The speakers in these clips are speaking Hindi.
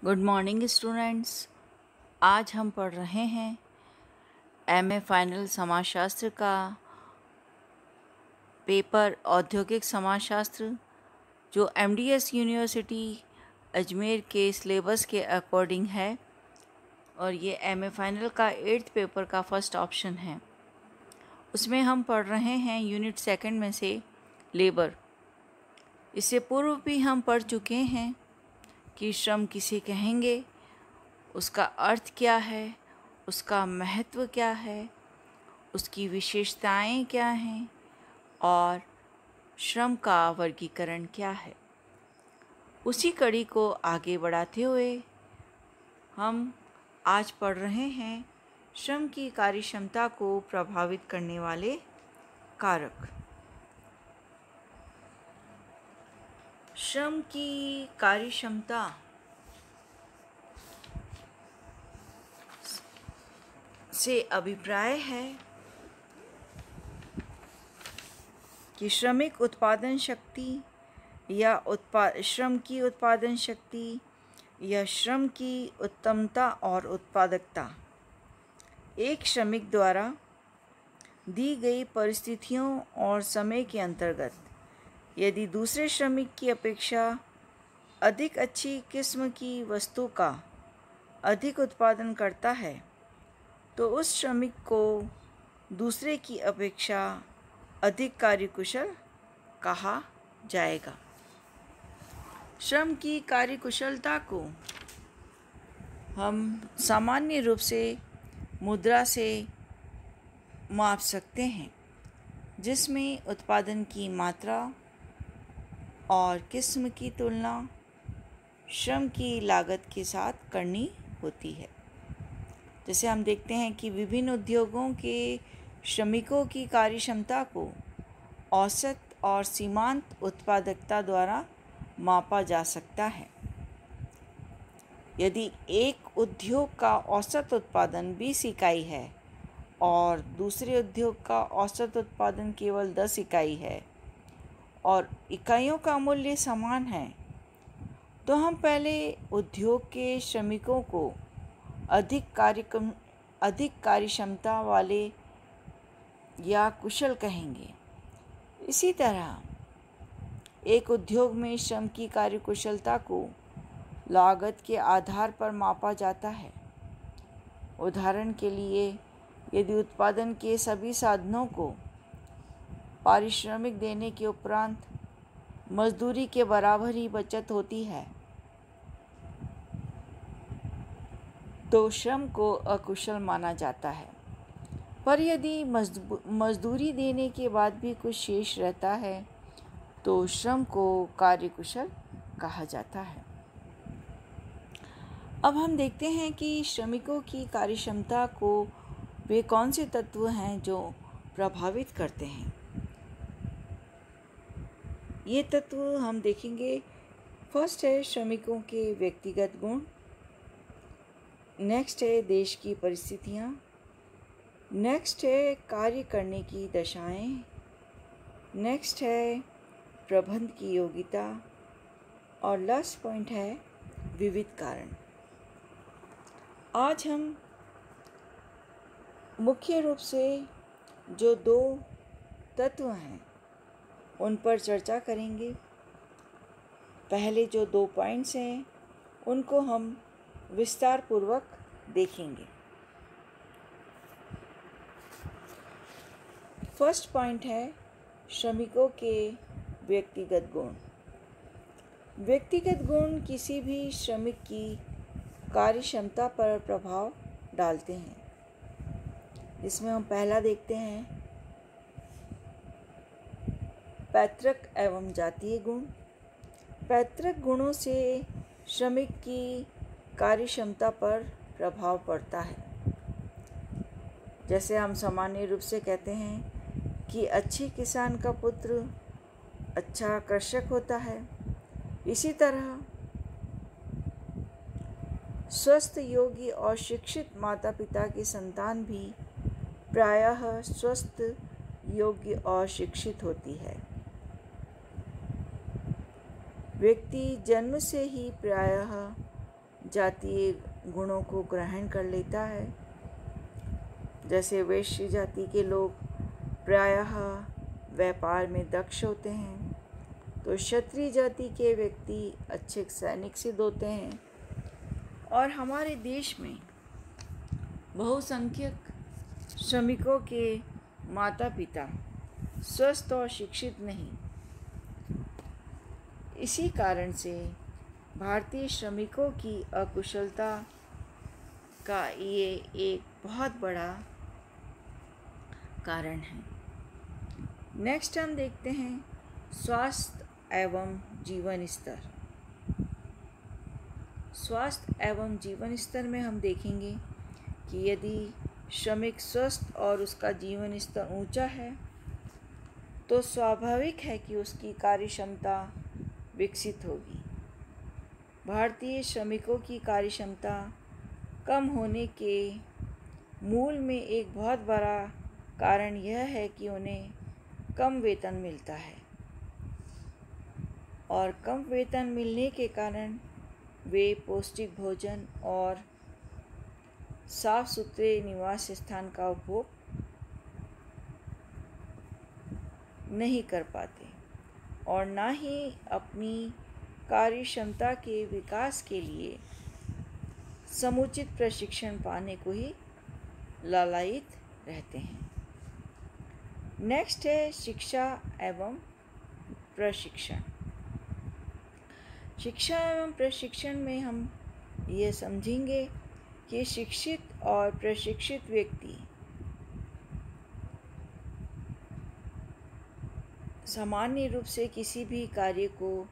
Good morning students. आज हम पढ़ रहे हैं एमए फाइनल समाजशास्त्र का पेपर औद्योगिक समाजशास्त्र, जो एमडीएस यूनिवर्सिटी अजमेर के सिलेबस के अकॉर्डिंग है। और ये एमए फाइनल का 8th पेपर का फर्स्ट ऑप्शन है। उसमें हम पढ़ रहे हैं यूनिट सेकंड में से लेबर। इससे पूर्व भी हम पढ़ चुके हैं कि श्रम किसे कहेंगे, उसका अर्थ क्या है, उसका महत्व क्या है, उसकी विशेषताएं क्या हैं और श्रम का वर्गीकरण क्या है। उसी कड़ी को आगे बढ़ाते हुए हम आज पढ़ रहे हैं श्रम की कार्यक्षमता को प्रभावित करने वाले कारक। श्रम की कार्यक्षमता से अभिप्राय है कि श्रमिक उत्पादन शक्ति या श्रम की उत्पादन शक्ति या श्रम की उत्तमता और उत्पादकता एक श्रमिक द्वारा दी गई परिस्थितियों और समय के अंतर्गत यदि दूसरे श्रमिक की अपेक्षा अधिक अच्छी किस्म की वस्तु का अधिक उत्पादन करता है तो उस श्रमिक को दूसरे की अपेक्षा अधिक कार्यकुशल कहा जाएगा। श्रम की कार्यकुशलता को हम सामान्य रूप से मुद्रा से माप सकते हैं, जिसमें उत्पादन की मात्रा और किस्म की तुलना श्रम की लागत के साथ करनी होती है। जैसे हम देखते हैं कि विभिन्न उद्योगों के श्रमिकों की कार्यक्षमता को औसत और सीमांत उत्पादकता द्वारा मापा जा सकता है। यदि एक उद्योग का औसत उत्पादन 20 इकाई है और दूसरे उद्योग का औसत उत्पादन केवल 10 इकाई है और इकाइयों का मूल्य समान है, तो हम पहले उद्योग के श्रमिकों को अधिक कार्यक्षमता वाले या कुशल कहेंगे। इसी तरह एक उद्योग में श्रम की कार्यकुशलता को लागत के आधार पर मापा जाता है। उदाहरण के लिए, यदि उत्पादन के सभी साधनों को पारिश्रमिक देने के उपरांत मजदूरी के बराबर ही बचत होती है तो श्रम को अकुशल माना जाता है। पर यदि मजदूरी देने के बाद भी कुछ शेष रहता है तो श्रम को कार्यकुशल कहा जाता है। अब हम देखते हैं कि श्रमिकों की कार्यक्षमता को वे कौन से तत्व हैं जो प्रभावित करते हैं। ये तत्व हम देखेंगे। फर्स्ट है श्रमिकों के व्यक्तिगत गुण, नेक्स्ट है देश की परिस्थितियाँ, नेक्स्ट है कार्य करने की दशाएं, नेक्स्ट है प्रबंध की योग्यता और लास्ट पॉइंट है विविध कारण। आज हम मुख्य रूप से जो दो तत्व हैं उन पर चर्चा करेंगे। पहले जो 2 पॉइंट्स हैं उनको हम विस्तार पूर्वक देखेंगे। फर्स्ट पॉइंट है श्रमिकों के व्यक्तिगत गुण। व्यक्तिगत गुण किसी भी श्रमिक की कार्यक्षमता पर प्रभाव डालते हैं। इसमें हम पहला देखते हैं पैतृक एवं जातीय गुण। पैतृक गुणों से श्रमिक की कार्यक्षमता पर प्रभाव पड़ता है। जैसे हम सामान्य रूप से कहते हैं कि अच्छे किसान का पुत्र अच्छा कृषक होता है। इसी तरह स्वस्थ, योग्य और शिक्षित माता पिता की संतान भी प्रायः स्वस्थ, योग्य और शिक्षित होती है। व्यक्ति जन्म से ही प्रायः जातीय गुणों को ग्रहण कर लेता है। जैसे वैश्य जाति के लोग प्रायः व्यापार में दक्ष होते हैं, तो क्षत्रिय जाति के व्यक्ति अच्छे सैनिक सिद्ध होते हैं। और हमारे देश में बहुसंख्यक श्रमिकों के माता पिता स्वस्थ और शिक्षित नहीं। इसी कारण से भारतीय श्रमिकों की अकुशलता का ये एक बहुत बड़ा कारण है। नेक्स्ट हम देखते हैं स्वास्थ्य एवं जीवन स्तर। स्वास्थ्य एवं जीवन स्तर में हम देखेंगे कि यदि श्रमिक स्वस्थ और उसका जीवन स्तर ऊंचा है तो स्वाभाविक है कि उसकी कार्य क्षमता विकसित होगी। भारतीय श्रमिकों की कार्य क्षमता कम होने के मूल में एक बहुत बड़ा कारण यह है कि उन्हें कम वेतन मिलता है, और कम वेतन मिलने के कारण वे पौष्टिक भोजन और साफ सुथरे निवास स्थान का उपभोग नहीं कर पाते और ना ही अपनी कार्य क्षमता के विकास के लिए समुचित प्रशिक्षण पाने को ही लालायित रहते हैं। नेक्स्ट है शिक्षा एवं प्रशिक्षण। शिक्षा एवं प्रशिक्षण में हम ये समझेंगे कि शिक्षित और प्रशिक्षित व्यक्ति सामान्य रूप से किसी भी कार्य को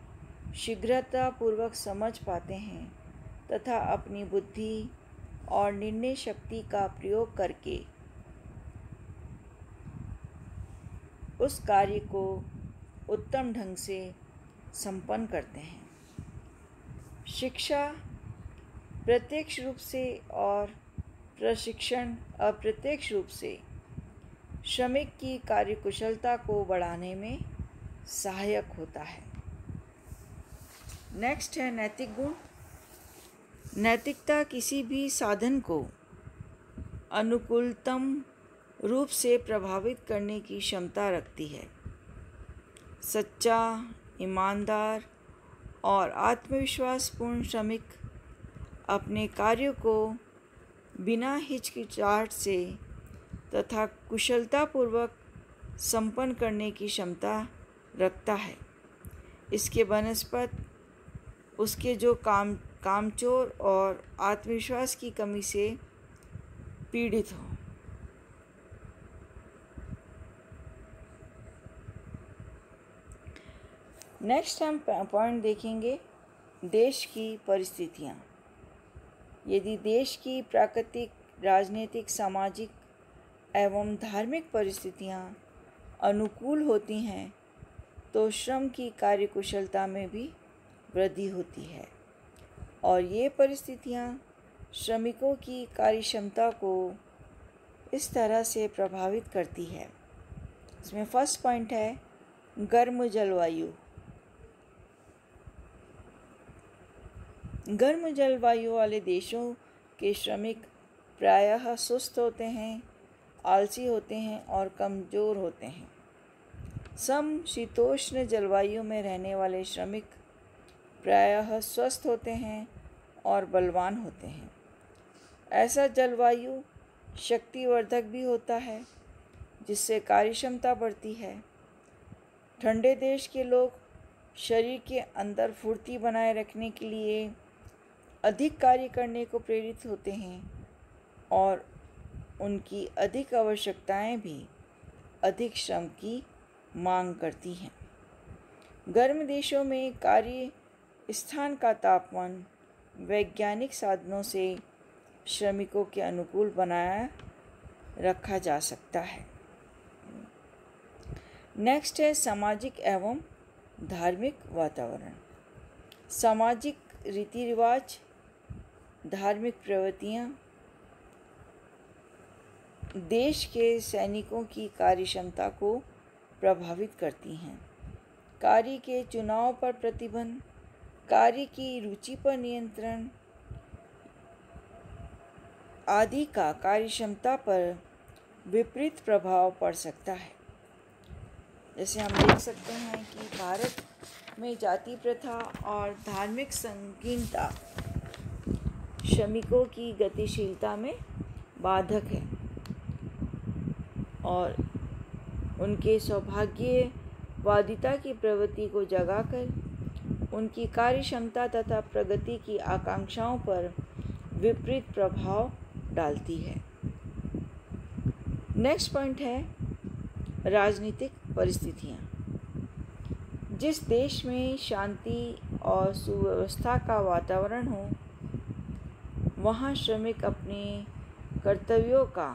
शीघ्रतापूर्वक समझ पाते हैं तथा अपनी बुद्धि और निर्णय शक्ति का प्रयोग करके उस कार्य को उत्तम ढंग से संपन्न करते हैं। शिक्षा प्रत्यक्ष रूप से और प्रशिक्षण अप्रत्यक्ष रूप से श्रमिक की कार्यकुशलता को बढ़ाने में सहायक होता है। नेक्स्ट है नैतिक गुण। नैतिकता किसी भी साधन को अनुकूलतम रूप से प्रभावित करने की क्षमता रखती है। सच्चा, ईमानदार और आत्मविश्वासपूर्ण श्रमिक अपने कार्यों को बिना हिचकिचाहट से तथा कुशलतापूर्वक संपन्न करने की क्षमता रखता है। इसके बनस्पत उसके जो कामचोर और आत्मविश्वास की कमी से पीड़ित हो। नेक्स्ट हम पॉइंट देखेंगे देश की परिस्थितियाँ। यदि देश की प्राकृतिक, राजनीतिक, सामाजिक एवं धार्मिक परिस्थितियाँ अनुकूल होती हैं तो श्रम की कार्यकुशलता में भी वृद्धि होती है, और ये परिस्थितियाँ श्रमिकों की कार्यक्षमता को इस तरह से प्रभावित करती है। इसमें फर्स्ट पॉइंट है गर्म जलवायु। गर्म जलवायु वाले देशों के श्रमिक प्रायः सुस्त होते हैं, आलसी होते हैं और कमज़ोर होते हैं। समशीतोष्ण जलवायु में रहने वाले श्रमिक प्रायः स्वस्थ होते हैं और बलवान होते हैं। ऐसा जलवायु शक्तिवर्धक भी होता है, जिससे कार्यक्षमता बढ़ती है। ठंडे देश के लोग शरीर के अंदर फुर्ती बनाए रखने के लिए अधिक कार्य करने को प्रेरित होते हैं और उनकी अधिक आवश्यकताएं भी अधिक श्रम की मांग करती हैं। गर्म देशों में कार्य स्थान का तापमान वैज्ञानिक साधनों से श्रमिकों के अनुकूल बनाया रखा जा सकता है। नेक्स्ट है सामाजिक एवं धार्मिक वातावरण। सामाजिक रीति रिवाज, धार्मिक प्रवृत्तियाँ देश के सैनिकों की कार्यक्षमता को प्रभावित करती हैं। कार्य के चुनाव पर प्रतिबंध, कार्य की रुचि पर नियंत्रण, आदि का कार्यक्षमता पर विपरीत प्रभाव पड़ सकता है। जैसे हम देख सकते हैं कि भारत में जाति प्रथा और धार्मिक संकीर्णता श्रमिकों की गतिशीलता में बाधक है और उनके सौभाग्यवादिता की प्रवृत्ति को जगाकर उनकी कार्यक्षमता तथा प्रगति की आकांक्षाओं पर विपरीत प्रभाव डालती है। नेक्स्ट पॉइंट है राजनीतिक परिस्थितियाँ। जिस देश में शांति और सुव्यवस्था का वातावरण हो, वहाँ श्रमिक अपने कर्तव्यों का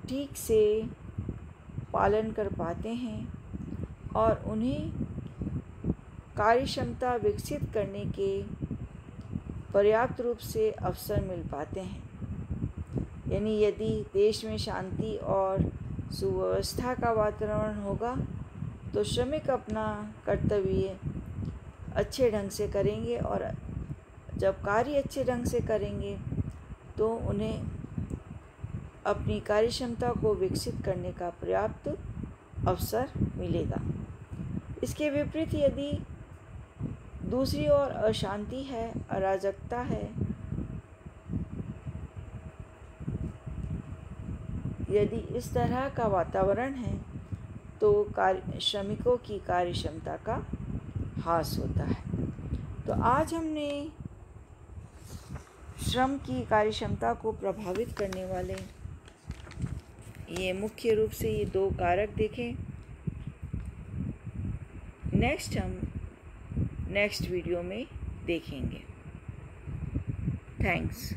ठीक से पालन कर पाते हैं और उन्हें कार्यक्षमता विकसित करने के पर्याप्त रूप से अवसर मिल पाते हैं। यानी यदि देश में शांति और सुव्यवस्था का वातावरण होगा तो श्रमिक अपना कर्तव्य अच्छे ढंग से करेंगे और जब कार्य अच्छे ढंग से करेंगे तो उन्हें अपनी कार्यक्षमता को विकसित करने का पर्याप्त अवसर मिलेगा। इसके विपरीत यदि दूसरी ओर अशांति है, अराजकता है, यदि इस तरह का वातावरण है तो श्रमिकों की कार्यक्षमता का ह्रास होता है। तो आज हमने श्रम की कार्यक्षमता को प्रभावित करने वाले ये मुख्य रूप से ये 2 कारक देखें। हम नेक्स्ट वीडियो में देखेंगे। थैंक्स।